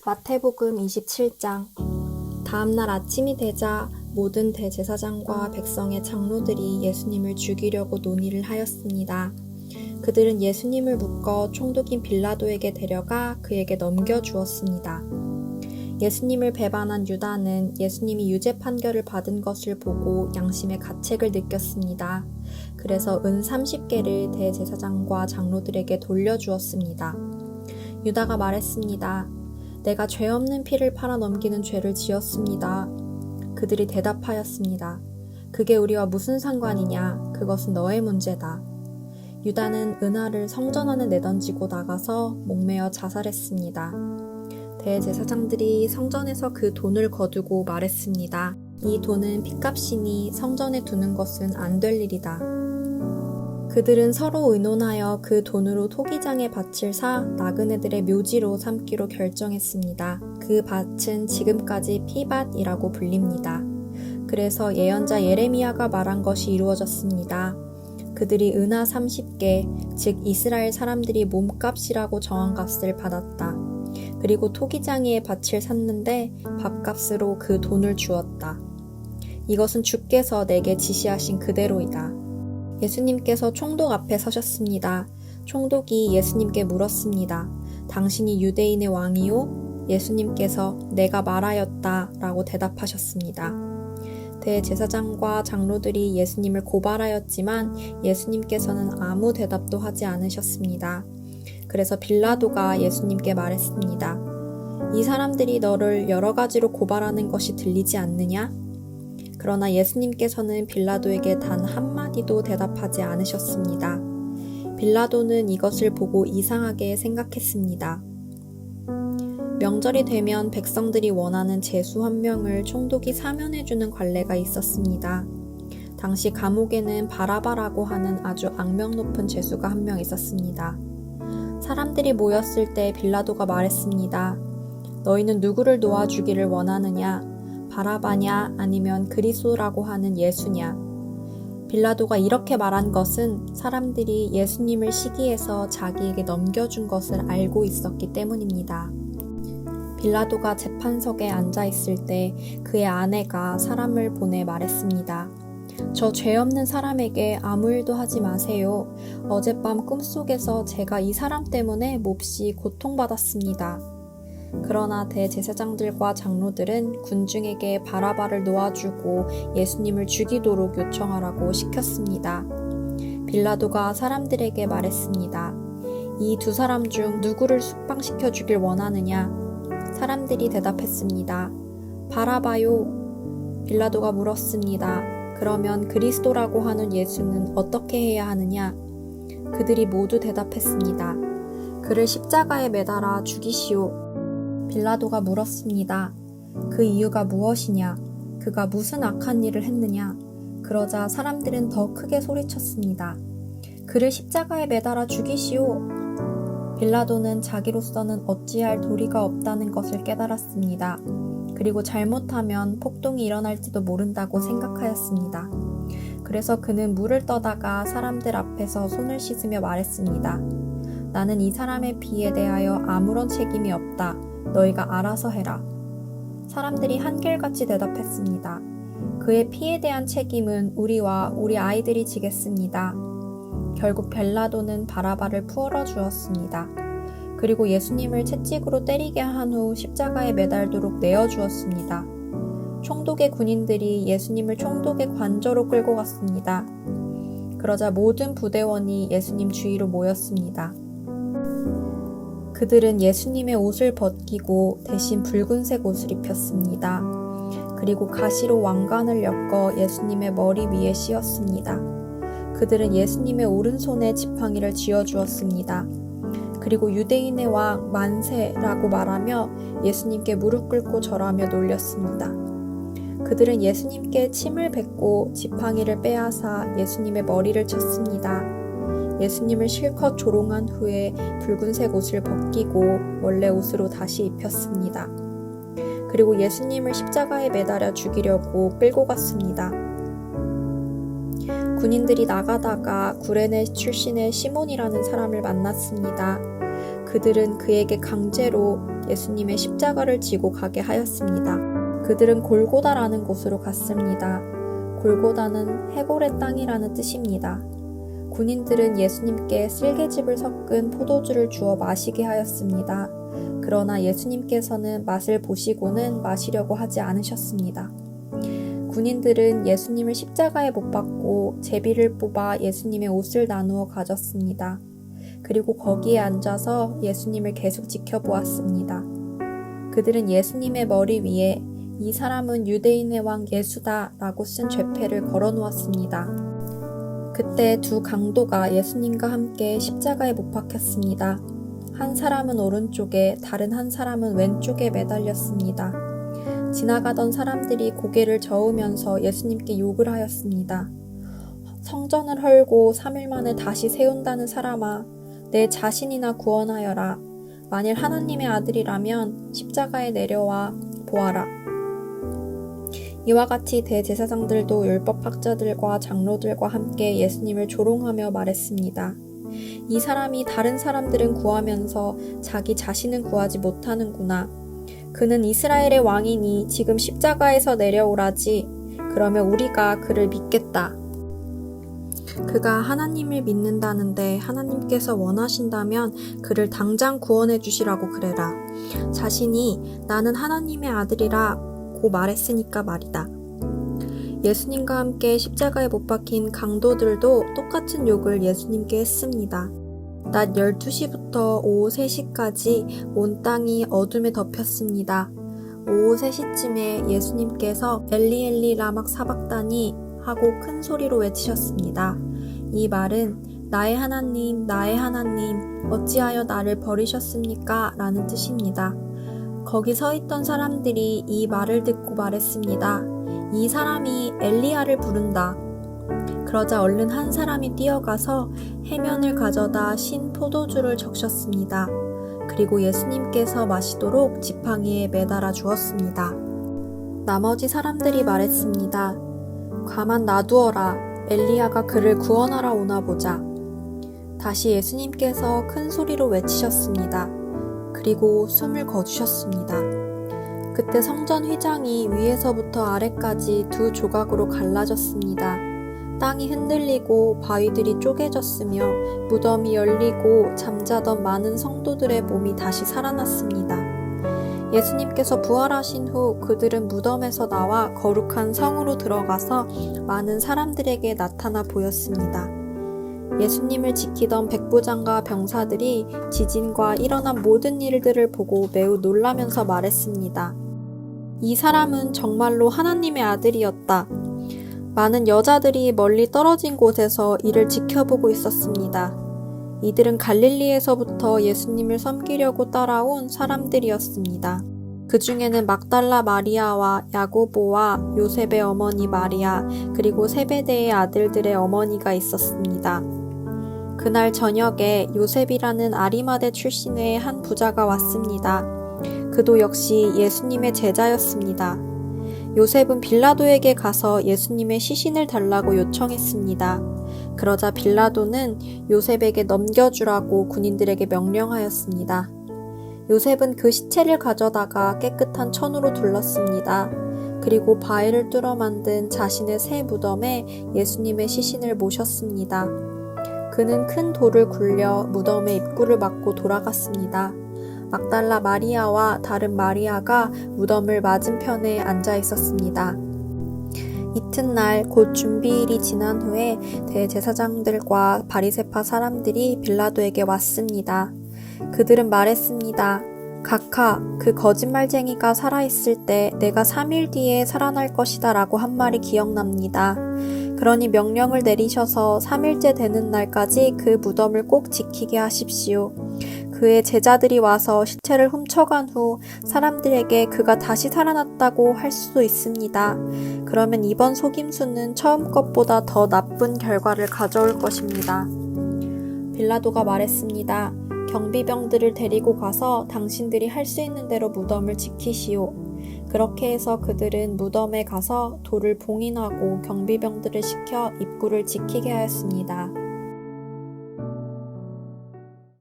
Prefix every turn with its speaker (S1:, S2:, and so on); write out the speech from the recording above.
S1: 마태복음 27장. 다음날 아침이 되자 모든 대제사장과 백성의 장로들이 예수님을 죽이려고 논의를 하였습니다. 그들은 예수님을 묶어 총독인 빌라도에게 데려가 그에게 넘겨주었습니다. 예수님을 배반한 유다는 예수님이 유죄 판결을 받은 것을 보고 양심의 가책을 느꼈습니다. 그래서 은 30개를 대제사장과 장로들에게 돌려주었습니다. 유다가 말했습니다. 내가 죄 없는 피를 팔아 넘기는 죄를 지었습니다. 그들이 대답하였습니다. 그게 우리와 무슨 상관이냐? 그것은 너의 문제다. 유다는 은화를 성전 안에 내던지고 나가서 목매어 자살했습니다. 대제사장들이 성전에서 그 돈을 거두고 말했습니다. 이 돈은 핏값이니 성전에 두는 것은 안 될 일이다. 그들은 서로 의논하여 그 돈으로 토기장의 밭을 사 나그네들의 묘지로 삼기로 결정했습니다. 그 밭은 지금까지 피밭이라고 불립니다. 그래서 예언자 예레미야가 말한 것이 이루어졌습니다. 그들이 은화 30개, 즉 이스라엘 사람들이 몸값이라고 정한 값을 받았다. 그리고 토기장이의 밭을 샀는데 밥값으로 그 돈을 주었다. 이것은 주께서 내게 지시하신 그대로이다. 예수님께서 총독 앞에 서셨습니다. 총독이 예수님께 물었습니다. 당신이 유대인의 왕이요? 예수님께서 내가 말하였다 라고 대답하셨습니다. 대제사장과 장로들이 예수님을 고발하였지만 예수님께서는 아무 대답도 하지 않으셨습니다. 그래서 빌라도가 예수님께 말했습니다. 이 사람들이 너를 여러 가지로 고발하는 것이 들리지 않느냐? 그러나 예수님께서는 빌라도에게 단 한마디도 대답하지 않으셨습니다. 빌라도는 이것을 보고 이상하게 생각했습니다. 명절이 되면 백성들이 원하는 제수 한 명을 총독이 사면해주는 관례가 있었습니다. 당시 감옥에는 바라바라고 하는 아주 악명 높은 제수가 한 명 있었습니다. 사람들이 모였을 때 빌라도가 말했습니다. 너희는 누구를 놓아주기를 원하느냐? 바라바냐 아니면 그리스도라고 하는 예수냐? 빌라도가 이렇게 말한 것은 사람들이 예수님을 시기해서 자기에게 넘겨준 것을 알고 있었기 때문입니다. 빌라도가 재판석에 앉아 있을 때 그의 아내가 사람을 보내 말했습니다. 저 죄 없는 사람에게 아무 일도 하지 마세요. 어젯밤 꿈속에서 제가 이 사람 때문에 몹시 고통받았습니다. 그러나 대제사장들과 장로들은 군중에게 바라바를 놓아주고 예수님을 죽이도록 요청하라고 시켰습니다. 빌라도가 사람들에게 말했습니다. 이 두 사람 중 누구를 숙방시켜 주길 원하느냐? 사람들이 대답했습니다. 바라바요. 빌라도가 물었습니다. 그러면 그리스도라고 하는 예수는 어떻게 해야 하느냐? 그들이 모두 대답했습니다. 그를 십자가에 매달아 죽이시오. 빌라도가 물었습니다. 그 이유가 무엇이냐? 그가 무슨 악한 일을 했느냐? 그러자 사람들은 더 크게 소리쳤습니다. 그를 십자가에 매달아 죽이시오. 빌라도는 자기로서는 어찌할 도리가 없다는 것을 깨달았습니다. 그리고 잘못하면 폭동이 일어날지도 모른다고 생각하였습니다. 그래서 그는 물을 떠다가 사람들 앞에서 손을 씻으며 말했습니다. 나는 이 사람의 피에 대하여 아무런 책임이 없다. 너희가 알아서 해라. 사람들이 한결같이 대답했습니다. 그의 피에 대한 책임은 우리와 우리 아이들이 지겠습니다. 결국 빌라도는 바라바를 풀어 주었습니다. 그리고 예수님을 채찍으로 때리게 한 후 십자가에 매달도록 내어주었습니다. 총독의 군인들이 예수님을 총독의 관저로 끌고 갔습니다. 그러자 모든 부대원이 예수님 주위로 모였습니다. 그들은 예수님의 옷을 벗기고 대신 붉은색 옷을 입혔습니다. 그리고 가시로 왕관을 엮어 예수님의 머리 위에 씌웠습니다. 그들은 예수님의 오른손에 지팡이를 쥐어주었습니다. 그리고 유대인의 왕 만세라고 말하며 예수님께 무릎 꿇고 절하며 놀렸습니다. 그들은 예수님께 침을 뱉고 지팡이를 빼앗아 예수님의 머리를 쳤습니다. 예수님을 실컷 조롱한 후에 붉은색 옷을 벗기고 원래 옷으로 다시 입혔습니다. 그리고 예수님을 십자가에 매달아 죽이려고 끌고 갔습니다. 군인들이 나가다가 구레네 출신의 시몬이라는 사람을 만났습니다. 그들은 그에게 강제로 예수님의 십자가를 지고 가게 하였습니다. 그들은 골고다라는 곳으로 갔습니다. 골고다는 해골의 땅이라는 뜻입니다. 군인들은 예수님께 쓸개즙을 섞은 포도주를 주어 마시게 하였습니다. 그러나 예수님께서는 맛을 보시고는 마시려고 하지 않으셨습니다. 군인들은 예수님을 십자가에 못 박고 제비를 뽑아 예수님의 옷을 나누어 가졌습니다. 그리고 거기에 앉아서 예수님을 계속 지켜보았습니다. 그들은 예수님의 머리 위에 이 사람은 유대인의 왕 예수다 라고 쓴 죄패를 걸어 놓았습니다. 그때 두 강도가 예수님과 함께 십자가에 못 박혔습니다. 한 사람은 오른쪽에 다른 한 사람은 왼쪽에 매달렸습니다. 지나가던 사람들이 고개를 저으면서 예수님께 욕을 하였습니다. 성전을 헐고 3일 만에 다시 세운다는 사람아, 내 자신이나 구원하여라. 만일 하나님의 아들이라면 십자가에 내려와 보아라. 이와 같이 대제사장들도 율법학자들과 장로들과 함께 예수님을 조롱하며 말했습니다. 이 사람이 다른 사람들은 구하면서 자기 자신은 구하지 못하는구나. 그는 이스라엘의 왕이니 지금 십자가에서 내려오라지. 그러면 우리가 그를 믿겠다. 그가 하나님을 믿는다는데 하나님께서 원하신다면 그를 당장 구원해 주시라고 그래라. 자신이 나는 하나님의 아들이라고 말했으니까 말이다. 예수님과 함께 십자가에 못 박힌 강도들도 똑같은 욕을 예수님께 했습니다. 낮 12시부터 오후 3시까지 온 땅이 어둠에 덮였습니다. 오후 3시쯤에 예수님께서 엘리 엘리 라막 사박다니 하고 큰 소리로 외치셨습니다. 이 말은 나의 하나님, 나의 하나님, 어찌하여 나를 버리셨습니까? 라는 뜻입니다. 거기 서 있던 사람들이 이 말을 듣고 말했습니다. 이 사람이 엘리야를 부른다. 그러자 얼른 한 사람이 뛰어가서 해면을 가져다 신 포도주를 적셨습니다. 그리고 예수님께서 마시도록 지팡이에 매달아 주었습니다. 나머지 사람들이 말했습니다. 가만 놔두어라. 엘리야가 그를 구원하러 오나 보자. 다시 예수님께서 큰 소리로 외치셨습니다. 그리고 숨을 거두셨습니다. 그때 성전 휘장이 위에서부터 아래까지 두 조각으로 갈라졌습니다. 땅이 흔들리고 바위들이 쪼개졌으며 무덤이 열리고 잠자던 많은 성도들의 몸이 다시 살아났습니다. 예수님께서 부활하신 후 그들은 무덤에서 나와 거룩한 성으로 들어가서 많은 사람들에게 나타나 보였습니다. 예수님을 지키던 백부장과 병사들이 지진과 일어난 모든 일들을 보고 매우 놀라면서 말했습니다. 이 사람은 정말로 하나님의 아들이었다. 많은 여자들이 멀리 떨어진 곳에서 이를 지켜보고 있었습니다. 이들은 갈릴리에서부터 예수님을 섬기려고 따라온 사람들이었습니다. 그 중에는 막달라 마리아와 야고보와 요셉의 어머니 마리아, 그리고 세베대의 아들들의 어머니가 있었습니다. 그날 저녁에 요셉이라는 아리마대 출신의 한 부자가 왔습니다. 그도 역시 예수님의 제자였습니다. 요셉은 빌라도에게 가서 예수님의 시신을 달라고 요청했습니다. 그러자 빌라도는 요셉에게 넘겨주라고 군인들에게 명령하였습니다. 요셉은 그 시체를 가져다가 깨끗한 천으로 둘렀습니다. 그리고 바위를 뚫어 만든 자신의 새 무덤에 예수님의 시신을 모셨습니다. 그는 큰 돌을 굴려 무덤의 입구를 막고 돌아갔습니다. 막달라 마리아와 다른 마리아가 무덤을 맞은편에 앉아 있었습니다. 이튿날 곧 준비일이 지난 후에 대제사장들과 바리새파 사람들이 빌라도에게 왔습니다. 그들은 말했습니다. 각하, 그 거짓말쟁이가 살아있을 때 내가 3일 뒤에 살아날 것이다 라고 한 말이 기억납니다. 그러니 명령을 내리셔서 3일째 되는 날까지 그 무덤을 꼭 지키게 하십시오. 그의 제자들이 와서 시체를 훔쳐간 후 사람들에게 그가 다시 살아났다고 할 수도 있습니다. 그러면 이번 속임수는 처음 것보다 더 나쁜 결과를 가져올 것입니다. 빌라도가 말했습니다. 경비병들을 데리고 가서 당신들이 할 수 있는 대로 무덤을 지키시오. 그렇게 해서 그들은 무덤에 가서 돌을 봉인하고 경비병들을 시켜 입구를 지키게 하였습니다.